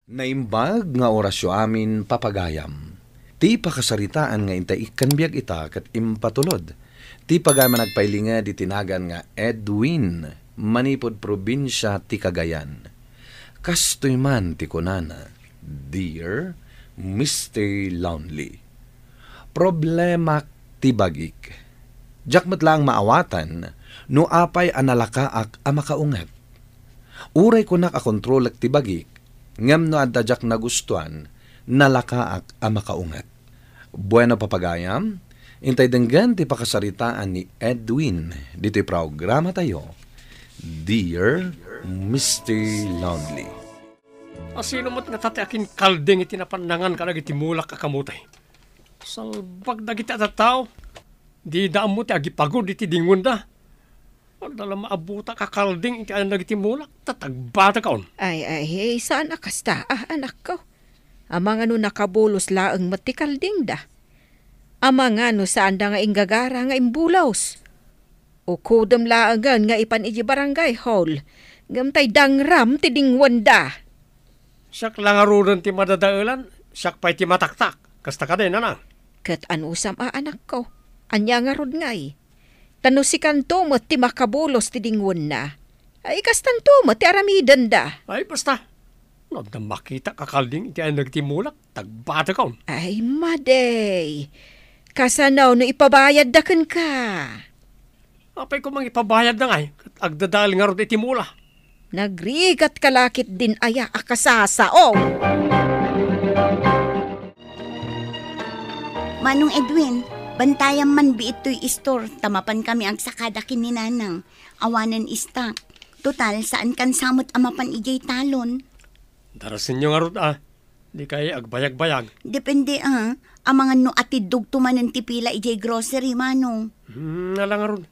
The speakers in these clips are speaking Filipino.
Naimbag nga orasyo amin papagayam. Ti pakasaritaan nga intay ikanbiag ita kat impatulod. Ti pagaman nagpailinga di tinagan nga Edwin, manipod probinsya ti Cagayan. Kastoy man ti kunana, Dear Mr. Lonely. Problema ti bagik. Jakmat lang maawatan, no apay analakaak a makaungat. Uray ko nakakontrol ti bagik, ngam no adajak na gustuan, nalakaak a makaungat. Bueno papagayam, intay denggan ti pakasaritaan ni Edwin, dito'y programa tayo, Dear Mr. Lonely. Asino mo't nga tate akin kaldeng iti napandangan ka nag iti mulak kakamutay. Salbag dagiti at tao, di daan mo ti agipagod iti dingon da. Dala maabuta ka kaldeng iti nag iti mulak, tatagbata kaon. Ay, saan akasta? Anak ko. Amang ano nakabulos laang mati kaldeng da. Amang ano saan da nga inggagara nga imbulaws. O kudam laagan nga ipan iti barangay hall. Gamtay dangram ti dingwan da. Siyak lang arudan ti madadailan, siyak pa'y ti mataktak. Kasta ka din, anang. Kat anusam anak ko. Anya nga rod ngay. Tanusikan to mo ti makabulos ti dingwan na. Ay kastan to mo ti aramidan da. Ay, basta. No, na makita kakalding iti nagtimulak, tagbata kaon. Ay, maday. Kasanaw no ipabayad da kan ka. Apay ko mang ipabayad na ngay, agdadal nga ron iti mula. Nagrigat kalakit din aya akasasaong. Manong Edwin, bantayan man bi ito'y store, tamapan kami ang sakada kininanang. Awanan istak. Total, saan kan samot amapan ijay talon? Darasin nyo nga ron di kaya agbayag-bayag. Depende amangan no atidog tumanan tipila ijay grocery, manong. Nalang nga ron,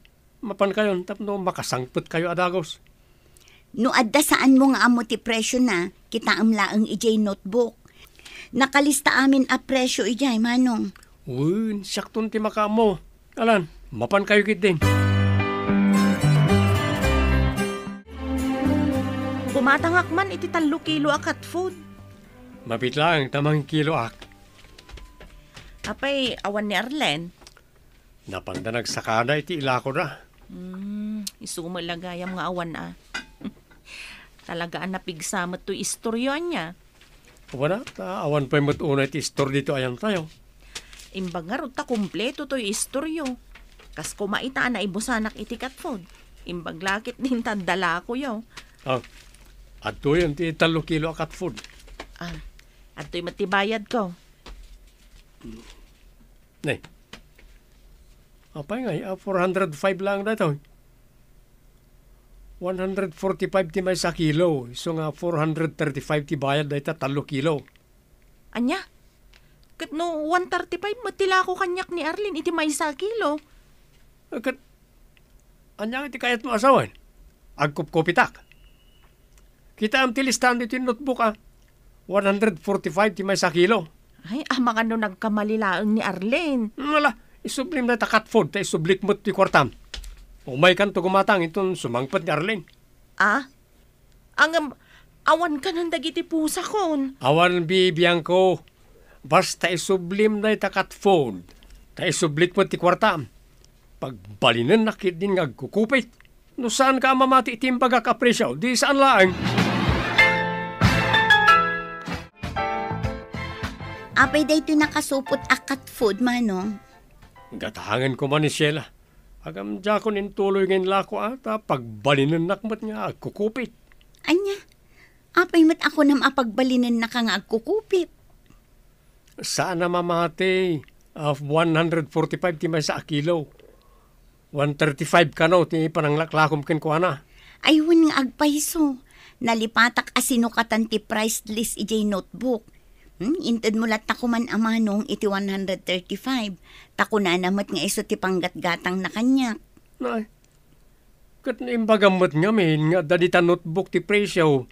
mapan kayo, tapno makasangpot kayo adagos. No adda saan mo nga amo ti presyo na, kita amlaang ijay notebook. Nakalista amin a presyo ijay, manong. Uy, sakton ti makamo. Alan, mapan kayo kit din. Bumatangak man iti 3 kilo akat food. Mapit lang, tamang kilo ak. Apay, awan ni Arlen. Napanda nagsakada iti ilako na. Isumalagayam nga awan Talagaan napigsamat to istoryo niya. Wala, awan pa'y matuna iti store dito ayan tayo. Imbag nga ta kumpleto to istoryo. Kas kumaitaan na ibusanak iti cat food. Imbag lakit din tandala ko yaw. At to yun, ti 3 kilo akat food. At to'y matibayad ko. Nay, apay nga, 405 lang na ito. 145 ti may sa kilo. So nga 435 ti bayad na ito, 3 kilo. Anya? Kat no 135 matila ko kanyak ni Arlene iti may sa kilo. Kat, anya iti kayat mo asawan? Agkup-kupitak. Kita am tilistan dito yung notebook 145 ti may sa kilo. Ay, mga no nagkamalilaang ni Arlene. Wala, isublim na takat food, ta isublik mo't ti kwartam. Umay kan to gumatang itong sumangpat ni Arlene. Ang awan ka ng dagiti pusa kon. Awan bibiyang ko. Basta isublim na takat food, ta isublik mo't ti kwartam. Pagbalinan nakit din ngagkukupit. No saan ka mamati itimbag akapresyaw, di saan lang. Apay day ito nakasupot akat food, manong. Gatahangan ko man ni Sheila. Agam dya ko nintuloy ngayon lako ata, pagbalinan nakmat nga agkukupit. Anya, apay mat ako nam apagbalinan na ka nga agkukupit. Sana mamati of 145 ti may sa kilo. 135 ka no, ti pananglaklakom ken ko ana. Aywan nga agpaiso. Nalipatak asinukatan ti price list ijay notebook. Inted mo lat ako man amanong iti 135. Tako na namat nga iso ti panggat-gatang na kanyak. Nay, kat naimbagamot nga min nga dadita notebook ti presyo.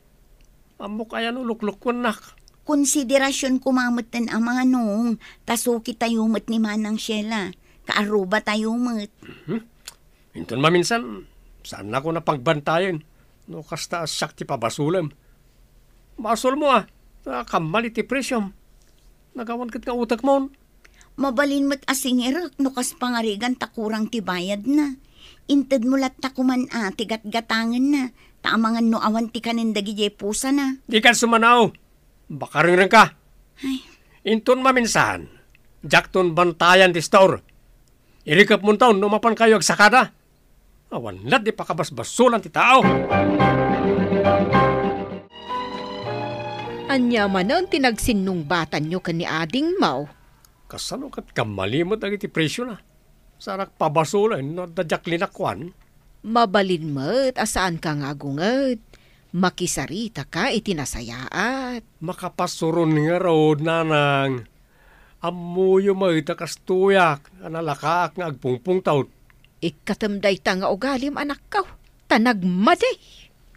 Amo kaya no lukluk ko nak. Konsiderasyon kumamot ten amanong. Tasuki tayo mat ni Manang Sheila. Kaaruba tayo mat. Inton maminsan, saan ako napagbantayan? No kasta asyak ti pabasulam. Masol mo Kamali ti presyom. Nagawan kat nga utak mo. Mabalin mo't asingirak no kas pangarigan takurang tibayad na. Inted mo lat takuman tigat-gatangan na. Taamangan no awan ti kanindagi jay pusa na. Di ka sumanaw. Baka rin ka. Ay, Inton maminsahan. Jakton bantayan ti store. Irikap mo taon numapan kayo ag sakada. Awan lat di pakabasbasulan ti tao. Anya manon tinagsinnong batan nyo ka ni Ading Mau. Kasano kat kamalimot ag iti presyo na. Sarak pabasulan no dadyak linakwan. Mabalin mo't asaan ka nga gunget. Makisarita ka itinasayaat. Makapasuron nga road nanang. Amuyo mo itakastuyak. Analakaak nga agpungpung taot. Ikatamday ta nga ugalim anak ka. Tanagmaday.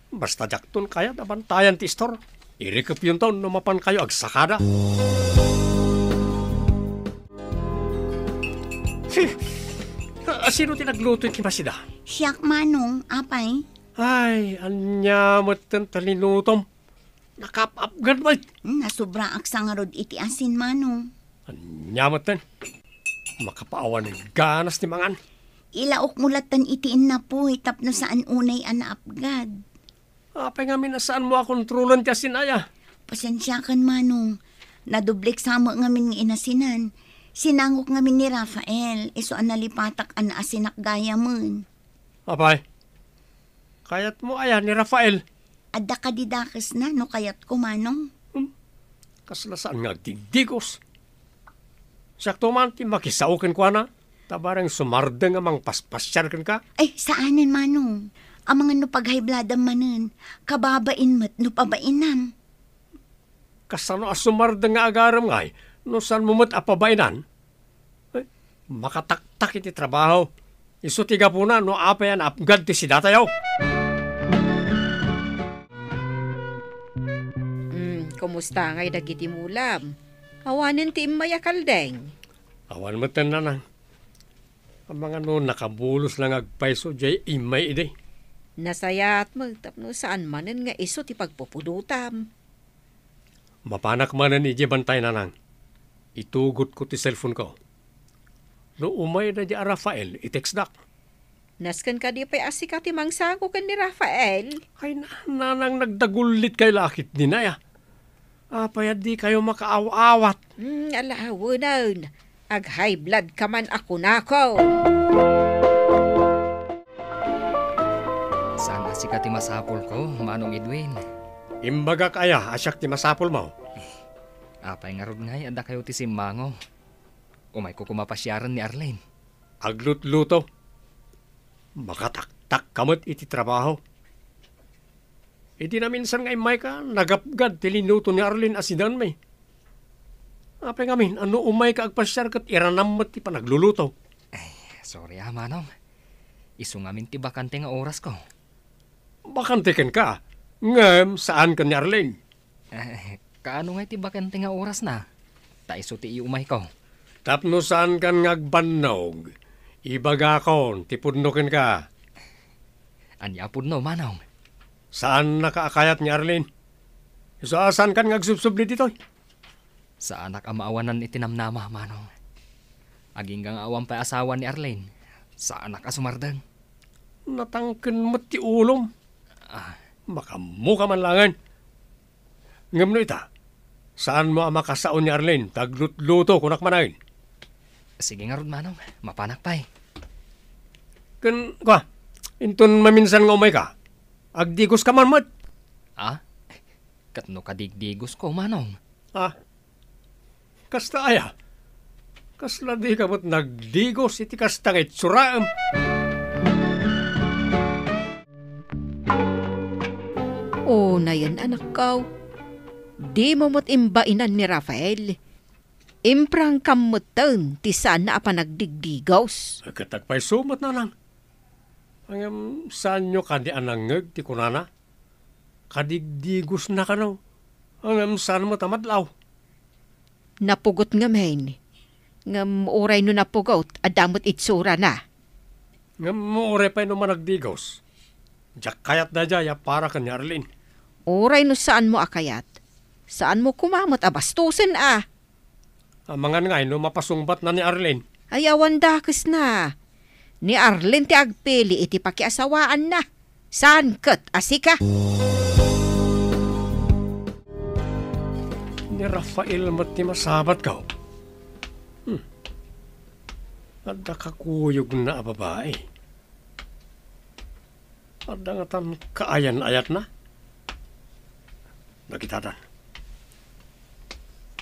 Basta jakton kaya nabantayan ti store. Irikap yung taon numapan kayo ag sakada. Sino tinagluto yung kimasida? siyak manong, apay. Ay, anya mo't talinutom. Nakapapgad mo. Nasubra aksangarod iti asin manong. Anya mo't ten. Makapaawan ng ganas ni mangan. Ilaok mulatan itiin na po, tapno saan unay anaapgad. Apay nga minasaan mo kontrolan ti asinaya. Pasensya kan manong. Nadublik sama ngamin nga inasinan. Sinangok ngamin ni Rafael. Iso analipatak an asinak gaya mun. Apay, kayat mo ayan ni Rafael. Adda ka didakas na no kayat ko manong. Kaslasaan nga digdigos. Sakto man ti makisaukin ko na. Tabarang sumarda nga mang paspasyar kan ka. Ay, saanin manong? Ang mga no paghayblada manen. Kababain mat no pabainam. Kasano sumarda nga agaram ngay. No saan mo mat apabainan? Ay, makataktak iti trabaho. Iso tiga po na no apayan apgad ti si datayaw. Kumusta ngay dagiti mulam? Awanin ti imaya kaldeng. Awan mo ten nanang. Ang mga no nakabulos lang agpaiso jay imay ide. Nasayat magtapno saan manen nga iso ti pagpupudutam. Mapanak manan ije bantay nanang. Itugot ko ti cellphone ko. No umay na di Rafael, i-text dak. Naskan ka di pa'y asika ti mangsago kan ni Rafael. Ay nanang nagdagulit kay lakit ni Naya. Apayad di kayo makaaw-awat. Alawanan. Ag high blood ka man ako nako. Saan asika ti masapol ko, Manong Edwin? Imbaga kaya, asyak ti masapol mo. Apay nga rod ngay, ada kayo ti simmango. Umay ko kumapasyaran ni Arlene. Aglut-luto. Makataktak kamot iti trabaho. Iti na minsan nga imay ka, nagapgad tilinuto ni Arlene asidan may. Apay ngamin, ano umay ka agpasyar kat iranamot ti panagluluto. Ay, sorry Manong. Isu ngamin ti bakante nga oras ko. Bakante ken ka. Ngam, saan ka ni Arlene? Kaano nga ti bakante nga oras na? Taiso ti iumay ko. Tapno saan kan ngagbannog. Ibaga kon, ti pudnoken ka. Anya pudno, Manong? Saan nakaakayat ni Arlene? Saan kan ngagsubsubli dito? Sa anak ang maawanan itinamnama, Manong. Aging gang awang pa asawa ni Arlene. Sa anak asumardang. Natangken mo ti ulong. Makamuka man langan. Ngam no ita, saan mo ang makasaon ni Arlene? Taglut-luto kunak manayin. Sige nga rod, Manong. Mapanak pa eh. Kan, kwa, inton maminsan nga umay ka. Agdigos ka man mat. Katno kadigdigos ko, Manong. Kasta aya. Kasla di ka mo't nagdigos iti kasta nga itsuraam. Na yan anak kaw. Di mo mo't imbainan ni Rafael. Imprang kamutan ti saan na apanagdigdigos. Katagpay sumat na lang. Ang saan nyo kadi anangag ti kunana? Kadigdigos na ka no. Ang saan mo tamadlaw? Napugot nga men. Ngam oray no napugot, adamot itsura na. Ngam mo ore pa no managdigos. Diyak kayat na jaya para ka ni Arlene. Oray no saan mo akayat. Saan mo kumamot abastusin Amangan nga no mapasungbat na ni Arlene. Ayawan dakes na. Ni Arlene ti agpili iti pakiasawaan na. Saan kat asika? Ni Rafael mat ti masabat ka. Adda kakuyog na babae. Adda nga tan kaayan-ayat na. Nagitatan.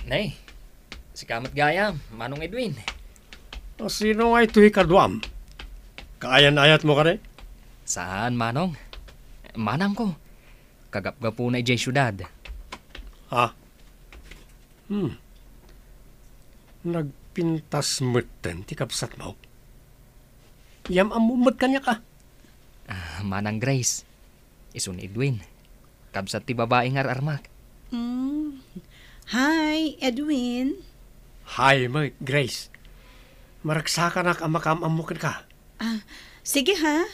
Nay, si Kamat Gayam, Manong Edwin. O sino nga ito'y kadwam? Kaayan-ayat mo ka rin? Saan, Manong? Manang ko. Kagapgapo na ijay syudad. Nagpintas meten ti kapsat mo. Yam amumot kanya ka. Manang Grace. Isun Edwin. Kabsat ti babae ngar armak. Hi, Edwin. Hi, Grace. Maragsakan na ka makamamukin ka. Sige ha.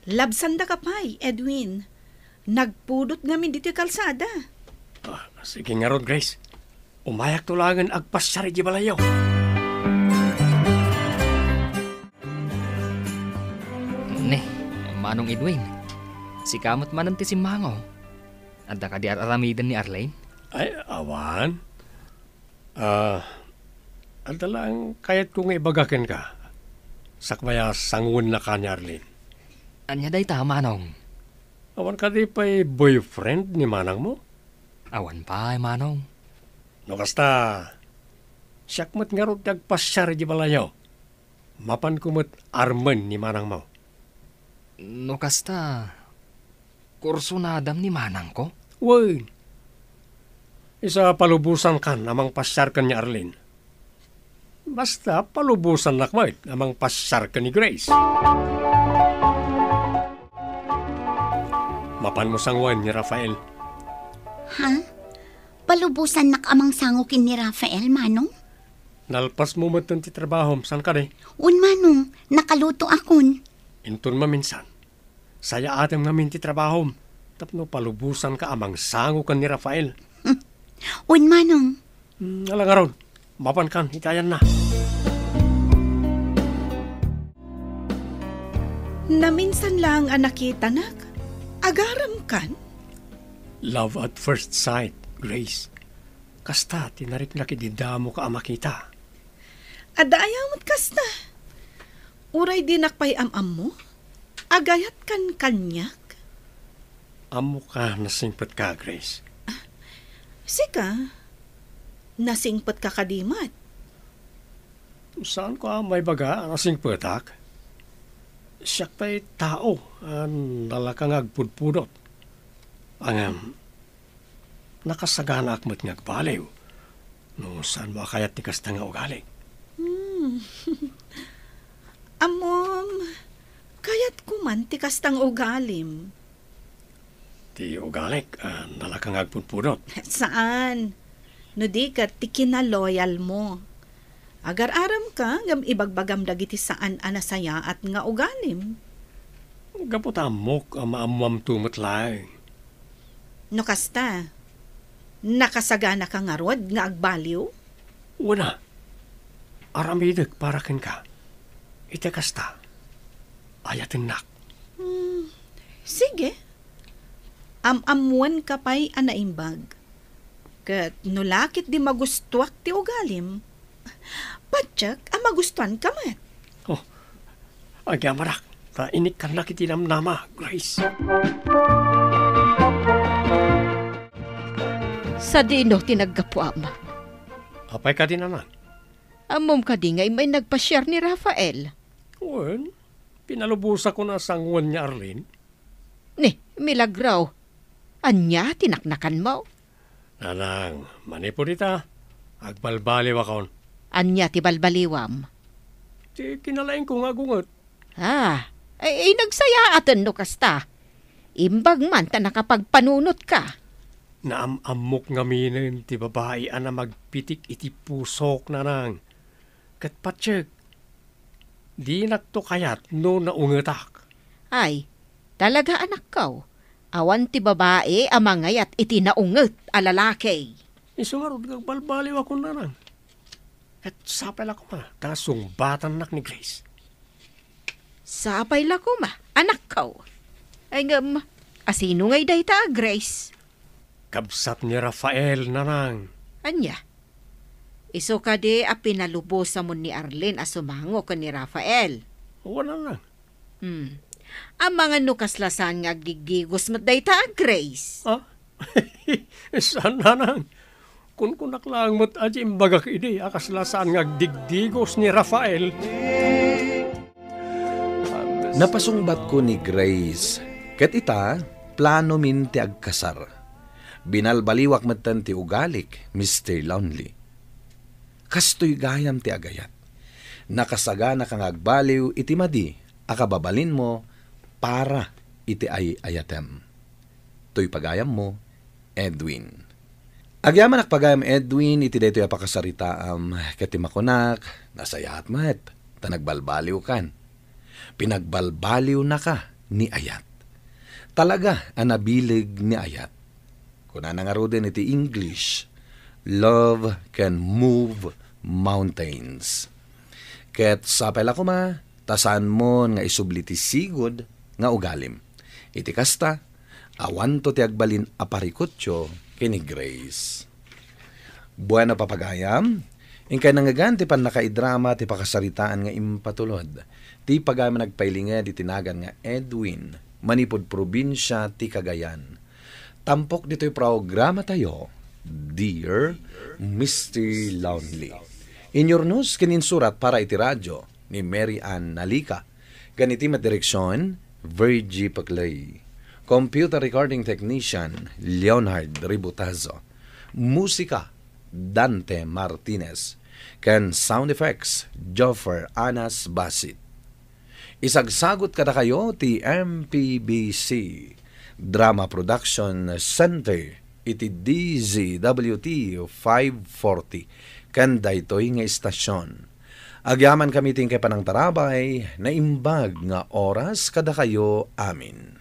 Labsan da ka pa'y, Edwin. Nagpudot ngamin dito kalsada. Sige nga ron, Grace. Umayak tulangan agpasyari di balayaw. Ne, Manong Edwin. Si Kamat manan ti simmango. Adda ka di aramidan ni Arlene? Ay, awan. Anda lang kayat kong ibagakin ka. Sakmaya sangun na ka ni Arlene. Anya day ta, Manong? Awan ka di pa'y boyfriend ni manang mo? Awan pa, Manong. No kasta, siyakmat nga ron nagpasyari di balayaw. Mapan kumot armen ni manang mo. No kasta, kurso na adam ni Manang ko? Uy, isa palubusan kan namang pasyar ka ni Arlene. Basta palubusan nakmait namang pasyar ka ni Grace. Mapan mo sangwan ni Rafael. Ha? Palubusan nak amang sangukin ni Rafael, Manong? Nalpas mo matun ti trabaho, san ka de? Un, Manong, nakaluto akon. Intun maminsan. Saya atem ngamin ti trabaho. Tapno palubusan ka amang sangukan ni Rafael. Un, Manong. Alang aron, mapan kan, hitayan na. Naminsan lang ang nakita nak. Agaram kan? Love at first sight, Grace. Kasta, tinarik na kididamo ka amakita. Adayamot kasta. Uray dinakpay am mo? Agayat kan kanyak? Amo ka nasingpet ka, Grace. Sika, nasingpet ka kadimat. Saan ko may baga nasingpetak? Siyak pa'y tao ang nalakang agpudpudot. Ang nakasagana akmat ngagbaliw. No saan mo akayat ni kasta nga ugali? Amom, kayat kuman ti kastang ugalim. Ti ugalik nalakang agpudpudot. Saan? No di ka ti kinaloyal mo. Agar aram ka, ngam ibagbagam dagiti saan anasaya at nga ugalim. Gaputamok ang maamuam tumatlay. No kasta, nakasagana ka nga rod nga agbaliw? Una, aramidag para ken ka. Ite kasta, ayatin nak. Sige. Amamuan ka pa'y anaimbag. Kat nulakit di magustuak ti ugalim. Patsak, magustuhan ka mat. Agyamarak, ta inik kan nakitinamnama, Grace. Sa dino tinaggapuam. Apay ka din naman. Amom ka di ngay may nagpasyar ni Rafael. Well, pinalubusa ko na sangwan niya Arlene. Ni, milagraw. Anya, tinaknakan mo. Nanang, manipo dita. Agbalbaliw akon. Anya, ti balbaliwam. Ti kinalain ko nga gungot. Ay nagsayaatan no kasta. Imbag man ta nakapagpanunot ka. Naamamok nga minin ti babae na magpitik iti pusok nanang. Kat patseg, di nakto kayat no naungetak. Ay, talaga anak kaw. Awan ti babae amangayat iti naunget a lalaki. Isungarod balbaliw ako nanang. At sapay ako ma, sumbatan nak ni Grace. Sapay la ko ma, anak ko. Ay nga, asino ngay day ta, Grace? Kabsat ni Rafael nanang. Anya? Iso ka di a pinalubos sa mo ni Arlene asumango ka ni Rafael. Wala lang. Ang mga nukaslasan nga gigigos mo day ta, Grace. Ah? Saan nanang? Kung kunaklang mo't aji imbagak ide, akaslasaan nga digdigos ni Rafael. Napasungbat ko ni Grace, ket ita, plano min ti agkasar. Binalbaliwak matan ti ugalik, Mr. Lonely. Kastoy gayam ti agayat. Nakasagana kang agbaliw iti madi, akababalin mo, para iti ay ayatem. To'y pagayam mo, Edwin. Agyaman akpagayam Edwin, iti daytoy apakasaritaam, katimakunak, nasayat mat, tanagbalbaliw kan. Pinagbalbaliw na ka ni Ayat. Talaga anabilig ni Ayat. Kuna nangaro din iti English, love can move mountains. Ket sapay la kuma, tasan mo nga isubliti sigod nga ugalim. Iti kasta, awan to ti agbalin aparikotyo kini Grace. Buwana papagayam, ingkay nangagan ti pan nakaidrama ti pakasaritaan nga impatulod. Ti pagayam nagpailinga di tinagan nga Edwin, manipod probinsya ti Cagayan. Tampok dito'y programa tayo, Dear Mr. Lonely. Inyornos kininsurat para iti radyo ni Mary Ann Nalika. Ganiti madireksyon, Virgie Paclay. Computer Recording Technician, Leonard Ributazo. Musika, Dante Martinez. Ken Sound Effects, Joffer Anas Basit. Isagsagot kada kayo ti MPBC Drama Production Center iti DZWT 540 ken daytoy nga istasyon. Agyaman kami ting kay panang tarabay na imbag nga oras kada kayo amin.